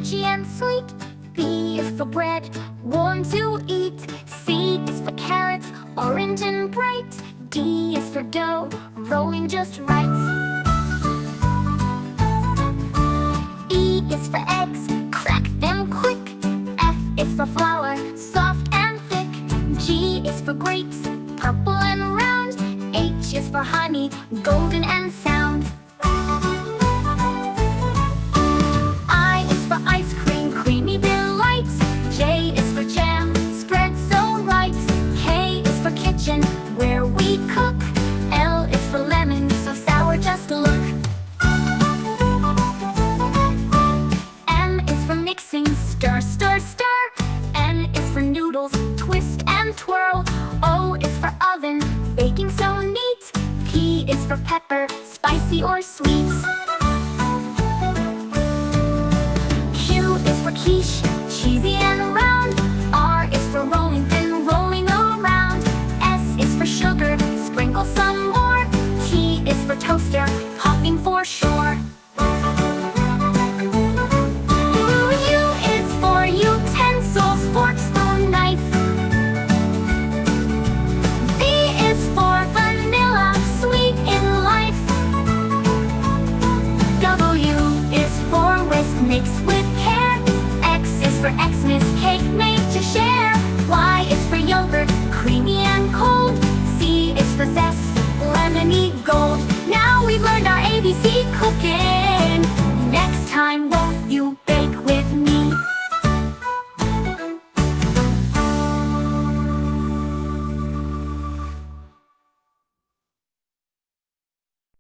crunchy and sweet. B is for bread, warm to eat. C is for carrots, orange and bright. D is for dough, rolling just right. E is for eggs, crack them quick. F is for flour, soft and thick. G is for grapes, purple and round. H is for honey, golden and sound. I is for ice cream, creamy delight. J is for jam, spread so right. K is for kitchen, where we cook. L is for lemon, so sour just look. M is for mixing, stir, stir, stir. N is for noodles, twist and twirl. O is for oven, baking so neat. P is for pepper, spicy or sweet. Q is for quiche, cheesy and round. R is for rolling pin, rolling around. S is for sugar, sprinkle some more. T is for toaster, popping for sure. U is for utensils, fork, spoon, knife. V is for vanilla, sweet in life. W is for whisk, mix with care. X is for Xmas, cake made